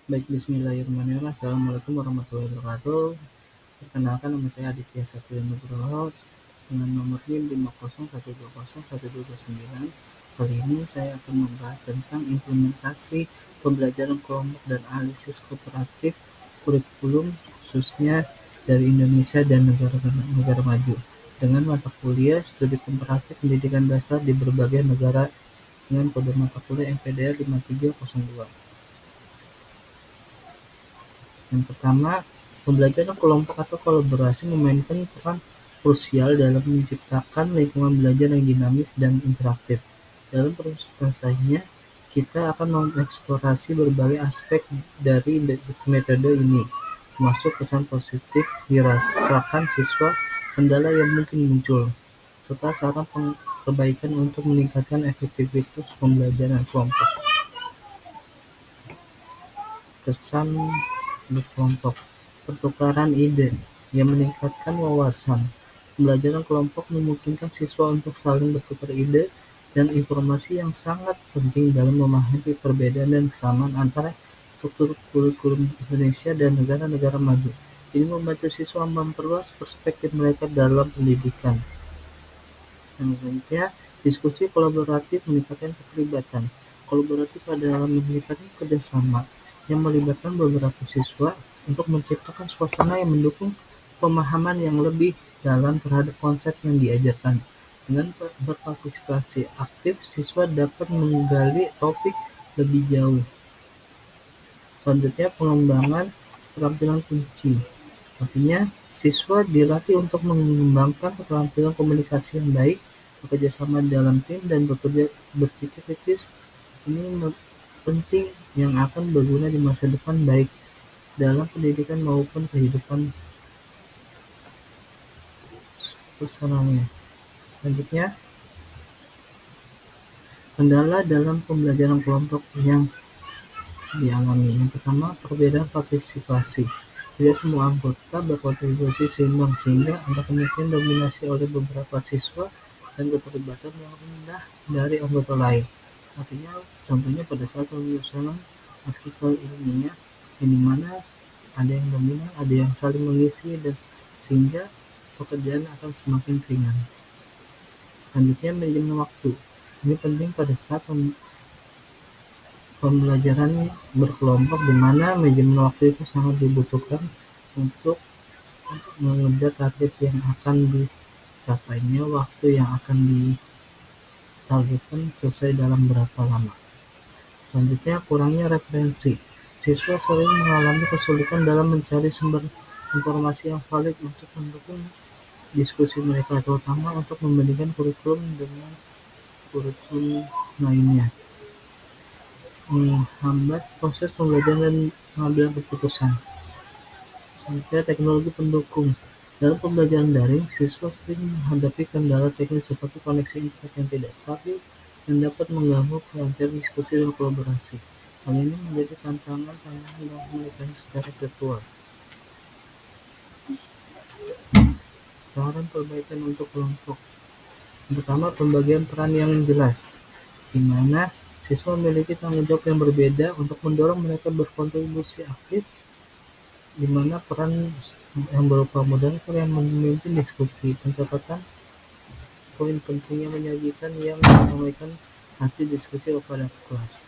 Baik, bismillahirrahmanirrahim. Assalamualaikum warahmatullahi wabarakatuh. Perkenalkan, nama saya Aditya Satria Nugroho dengan nomor NIM 501201229. Kali ini saya akan membahas tentang implementasi pembelajaran kelompok dan analisis kooperatif kurikulum khususnya dari Indonesia dan negara maju dengan mata kuliah studi komparatif pendidikan dasar di berbagai negara dengan kode mata kuliah MPDR 5302. Yang pertama, pembelajaran kelompok atau kolaborasi memainkan peran krusial dalam menciptakan lingkungan belajar yang dinamis dan interaktif. Dalam presentasinya, kita akan mengeksplorasi berbagai aspek dari metode ini, termasuk kesan positif dirasakan siswa, kendala yang mungkin muncul, serta saran perbaikan untuk meningkatkan efektivitas pembelajaran kelompok. Kesan berkelompok, pertukaran ide yang meningkatkan wawasan. Pembelajaran kelompok memungkinkan siswa untuk saling bertukar ide dan informasi yang sangat penting dalam memahami perbedaan dan kesamaan antara struktur kurikulum Indonesia dan negara-negara maju. Ini membantu siswa memperluas perspektif mereka dalam pendidikan. Yang selanjutnya, diskusi kolaboratif meningkatkan keterlibatan. Kolaboratif adalah meningkatkan kerjasama yang melibatkan beberapa siswa untuk menciptakan suasana yang mendukung pemahaman yang lebih dalam terhadap konsep yang diajarkan. Dengan berpartisipasi aktif, siswa dapat menggali topik lebih jauh. Selanjutnya, pengembangan keterampilan kunci. Artinya, siswa dilatih untuk mengembangkan keterampilan komunikasi yang baik, bekerja sama dalam tim, dan berpikir kritis. Ini penting yang akan berguna di masa depan baik dalam pendidikan maupun kehidupan personalnya. Selanjutnya, kendala dalam pembelajaran kelompok yang dialami. Yang pertama, perbedaan partisipasi. Tidak semua anggota berkontribusi seimbang sehingga ada kemungkinan dominasi oleh beberapa siswa dan keterlibatan yang rendah dari anggota lain. Artinya, contohnya pada saat penyusunan artikel ilmiah, di mana ada yang dominan, ada yang saling mengisi, dan sehingga pekerjaan akan semakin ringan. Selanjutnya, manajemen waktu. Ini penting pada saat pembelajaran berkelompok, di mana manajemen waktu itu sangat dibutuhkan untuk mengejar target yang akan dicapainya, waktu yang akan ditargetkan selesai dalam berapa lama. Selanjutnya, kurangnya referensi. Siswa sering mengalami kesulitan dalam mencari sumber informasi yang valid untuk mendukung diskusi mereka, terutama untuk membandingkan kurikulum dengan kurikulum lainnya. Menghambat proses pembelajaran dan pengambilan keputusan. Selanjutnya, teknologi pendukung. Dalam pembelajaran daring, siswa sering menghadapi kendala teknis seperti koneksi internet yang tidak stabil yang dapat mengganggu kelancaran diskusi dan kolaborasi. Hal ini menjadi tantangan dalam komunikasi secara virtual. Saran perbaikan untuk kelompok. Yang pertama, pembagian peran yang jelas, di mana siswa memiliki tanggung jawab yang berbeda untuk mendorong mereka berkontribusi aktif, di mana peran yang berupa moderator yang memimpin diskusi, pencatatan poin pentingnya menyajikan yang menyampaikan hasil diskusi kepada kelas.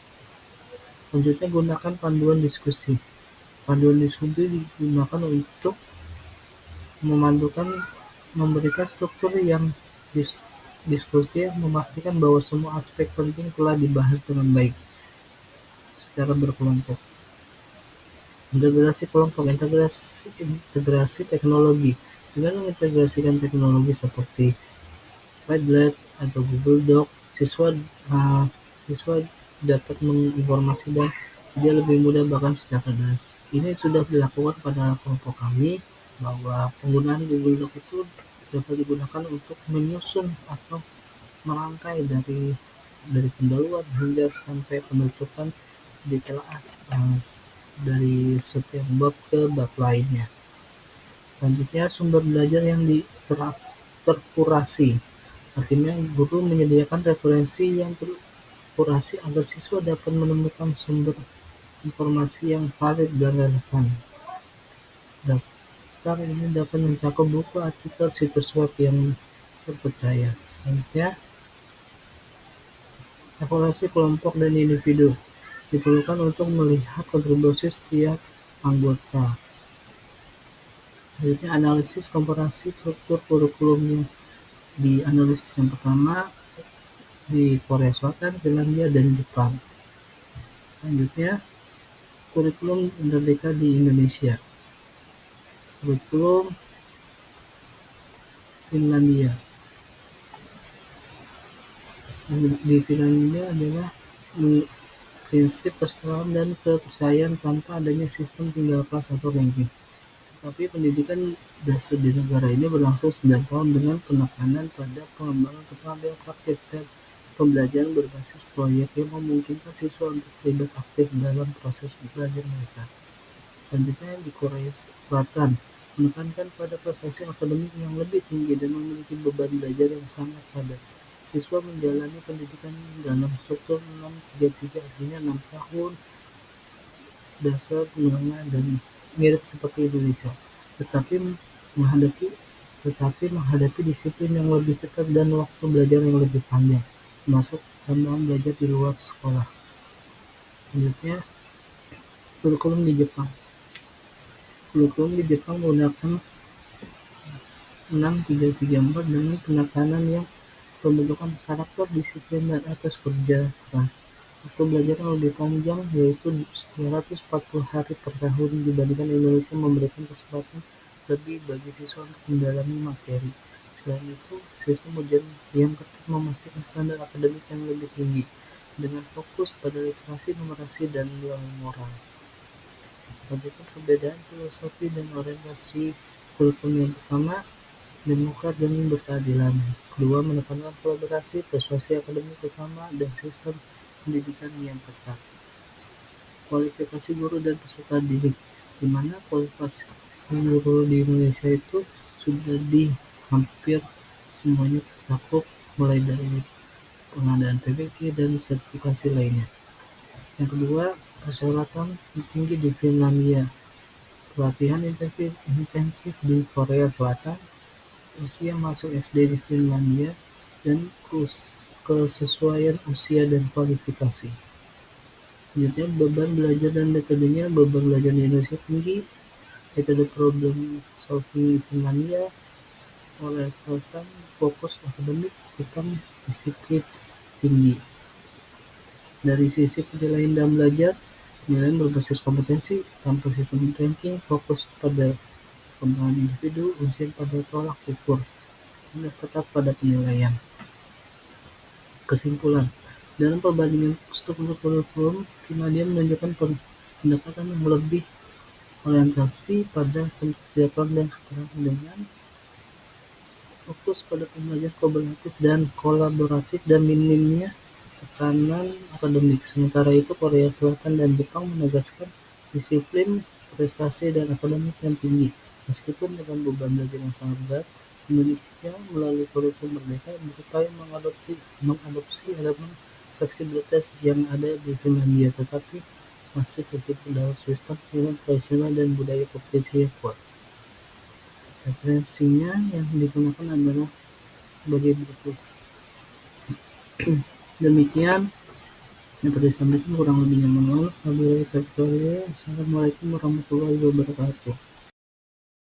Selanjutnya, gunakan panduan diskusi. Panduan diskusi digunakan untuk memberikan struktur yang diskusi yang memastikan bahwa semua aspek penting telah dibahas dengan baik secara berkelompok. Integrasi kelompok, integrasi teknologi. Dengan mengintegrasikan teknologi seperti Padlet atau Google Doc, siswa dapat menginformasi dan dia lebih mudah bahkan secara daring. Ini sudah dilakukan pada kelompok kami, bahwa penggunaan Google Doc itu dapat digunakan untuk menyusun atau merangkai dari pendahuluan hingga sampai penutupan ditelaah dari setiap bab ke bab lainnya. Selanjutnya, sumber belajar yang terkurasi. Artinya, guru menyediakan referensi yang terkurasi agar siswa dapat menemukan sumber informasi yang valid dan relevan. Daftar ini dapat mencakup buku, artikel, situs web yang terpercaya. Selanjutnya, evaluasi kelompok dan individu diperlukan untuk melihat kontribusi setiap anggota. Selanjutnya, analisis komparasi struktur kurikulum yang dianalisis yang pertama di Korea Selatan, Finlandia, dan Jepang. Selanjutnya, kurikulum merdeka di Indonesia. Kurikulum Finlandia. Di Finlandia adalah prinsip kesetaraan dan kepercayaan tanpa adanya sistem tinggal kelas atau ranking. Tapi pendidikan dasar di negara ini berlangsung 9 tahun dengan penekanan pada pengembangan keterampilan praktik dan pembelajaran berbasis proyek yang memungkinkan siswa untuk terlibat aktif dalam proses belajar mereka. Selanjutnya di Korea Selatan, menekankan pada prestasi akademik yang lebih tinggi dan memiliki beban belajar yang sangat padat. Siswa menjalani pendidikan dalam struktur 6-3-3, artinya 6 tahun dasar, menengah, dan mirip seperti Indonesia, tetapi menghadapi disiplin yang lebih ketat dan waktu belajar yang lebih panjang, termasuk tambahan belajar di luar sekolah. Selanjutnya, kurikulum di Jepang. Kurikulum di Jepang menggunakan 6-3-3-4 dengan penekanan yang pembentukan karakter, disiplin, dan etos kerja keras. Waktu belajar yang lebih panjang, yaitu 240 hari per tahun, dibandingkan Indonesia memberikan kesempatan lebih bagi siswa untuk mendalami materi. Selain itu, sistem ujian yang ketat memastikan standar akademik yang lebih tinggi, dengan fokus pada literasi, numerasi, dan nilai moral. Selanjutnya, perbedaan filosofi dan orientasi kurikulum yang pertama, demokrat dan berkeadilan. Kedua, menekankan kolaborasi, prestasi akademik utama, dan sistem pendidikan yang ketat. Kualifikasi guru dan peserta didik, di mana kualifikasi guru di Indonesia itu sudah di hampir semuanya tercakup, mulai dari pengadaan PBG dan sertifikasi lainnya. Yang kedua, persyaratan tinggi di Finlandia, pelatihan intensif di Korea Selatan, usia masuk SD di Finlandia, dan kesesuaian usia dan kualifikasi. Selanjutnya, beban belajar dan metodenya. Beban belajar di Indonesia tinggi, metode problem solving di Finlandia. Korea Selatan fokus akademik, Jepang disiplin tinggi. Dari sisi penilaian dan belajar, penilaian berbasis kompetensi tanpa sistem ranking, fokus pada perkembangan individu, ujian pada tolak ukur, standar ketat pada penilaian. Kesimpulan, dalam perbandingan struktur kurikulum, Finlandia menunjukkan pendekatan yang lebih orientasi pada kesejahteraan dan keterangan dengan fokus pada pembelajaran kolaboratif dan minimnya tekanan akademik. Sementara itu, Korea Selatan dan Jepang menegaskan disiplin, prestasi, dan akademik yang tinggi. Meskipun dengan beban belajar yang sangat berat, Indonesia melalui kurikulum merdeka berupaya mengadopsi elemen fleksibilitas yang ada di Finlandia, tetapi masih terjebak dalam sistem penilaian tradisional dan budaya kompetisi yang kuat. Referensinya yang digunakan adalah sebagai berikut. Demikian yang tadi disampaikan, kurang lebihnya mohon maaf. Assalamualaikum warahmatullahi wabarakatuh.